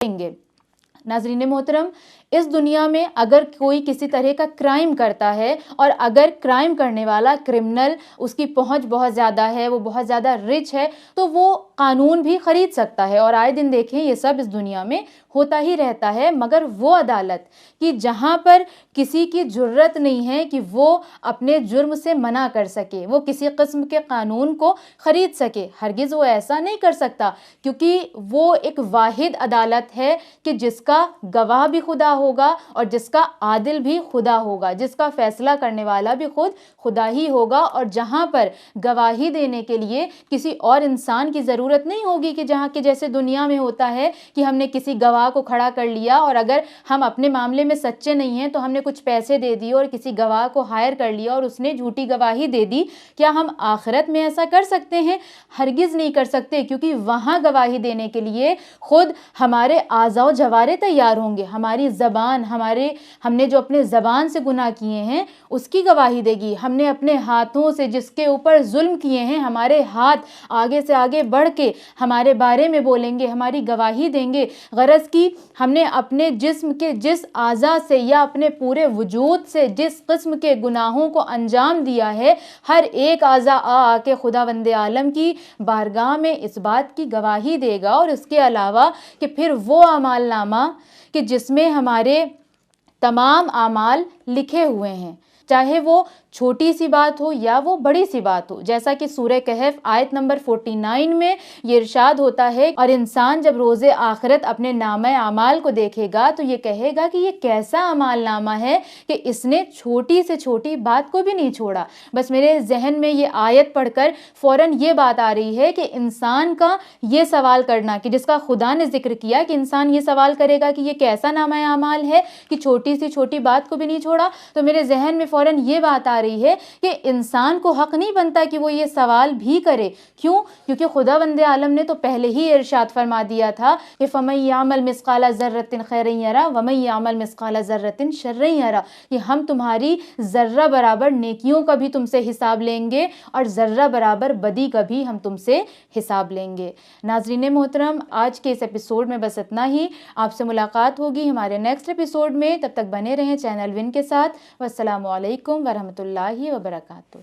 دیں گے۔ ناظرین محترم، اس دنیا میں اگر کوئی کسی طرح کا کرائم کرتا ہے اور اگر کرائم کرنے والا کرمنل اس کی پہنچ بہت زیادہ ہے، وہ بہت زیادہ رچ ہے، تو وہ قانون بھی خرید سکتا ہے، اور آئے دن دیکھیں یہ سب اس دنیا میں ہوتا ہی رہتا ہے۔ مگر وہ عدالت کہ جہاں پر کسی کی جرت نہیں ہے کہ وہ اپنے جرم سے منع کر سکے، وہ کسی قسم کے قانون کو خرید سکے، ہرگز وہ ایسا نہیں کر سکتا، کیونکہ وہ ایک واحد عدالت ہے کہ جس کا گواہ بھی خدا ہوگا اور جس کا عادل بھی خدا ہوگا، جس کا فیصلہ کرنے والا بھی خدا ہی ہوگا، اور جہاں پر گواہی دینے کے لیے کسی اور انسان کی ضرورت نہیں ہوگی کہ جہاں کہ جیسے دنیا میں ہوتا ہے کہ ہم نے کسی گواہ کو کھڑا کر لیا اور اگر ہم اپنے معاملے میں سچے نہیں ہیں تو ہم نے کچھ پیسے دے دیے اور کسی گواہ کو ہائر کر لیا اور اس نے جھوٹی گواہی دے دی۔ کیا ہم آخرت میں ایسا کر سکتے ہیں؟ ہرگز نہیں کر سکتے، کیونکہ وہاں گواہی دینے کے لیے خود ہمارے اعضاء و جوارح تیار ہوں گے، ہماری زبان، ہم نے جو اپنے زبان سے گناہ کیے ہیں اس کی گواہی دے گی، ہم نے اپنے ہاتھوں سے جس کے اوپر ظلم کیے ہیں ہمارے ہاتھ آگے سے آگے بڑھ کے ہمارے بارے میں بولیں گے، ہماری گواہی دیں گے۔ غرض کی ہم نے اپنے جسم کے جس اعضاء سے یا اپنے پورے وجود سے جس قسم کے گناہوں کو انجام دیا ہے، ہر ایک اعضاء آ کے خداوند عالم کی بارگاہ میں اس بات کی گواہی دے گا۔ اور اس کے علاوہ کہ پھر وہ اعمال نامہ کہ جس میں ہمارے تمام اعمال لکھے ہوئے ہیں، چاہے وہ چھوٹی سی بات ہو یا وہ بڑی سی بات ہو، جیسا کہ سورہ کہف آیت نمبر 49 میں یہ ارشاد ہوتا ہے، اور انسان جب روز آخرت اپنے نامہ اعمال کو دیکھے گا تو یہ کہے گا کہ یہ کیسا اعمال نامہ ہے کہ اس نے چھوٹی سے چھوٹی بات کو بھی نہیں چھوڑا۔ بس میرے ذہن میں یہ آیت پڑھ کر فوراً یہ بات آ رہی ہے کہ انسان کا یہ سوال کرنا کہ جس کا خدا نے ذکر کیا کہ انسان یہ سوال کرے گا کہ یہ کیسا نامہ اعمال ہے کہ چھوٹی سی چھوٹی بات کو بھی نہیں چھوڑا، تو میرے ذہن میں فوراً یہ بات آ رہی ہے کہ انسان کو حق نہیں بنتا کہ وہ یہ سوال بھی کرے۔ کیوں؟ کیونکہ خداوند عالم نے تو پہلے ہی ارشاد فرما دیا تھا کہ فَمَن يَعْمَلْ مِثْقَالَ ذَرَّةٍ خَيْرًا يَرَهُ وَمَن يَعْمَلْ مِثْقَالَ ذَرَّةٍ شَرًّا يَرَهُ، کہ ہم تمہاری ذرہ برابر نیکیوں کا بھی تم سے حساب لیں گے اور ذرہ برابر بدی کا بھی ہم تم سے حساب لیں گے۔ ناظرین محترم، آج کے اس ایپیسوڈ میں بس اتنا ہی۔ آپ سے ملاقات ہوگی ہمارے نیکسٹ ایپیسوڈ میں، تب تک بنے رہیں چینل ون کے ساتھ۔ والسلام علیکم ورحمۃ اللہ وبرکاتہ۔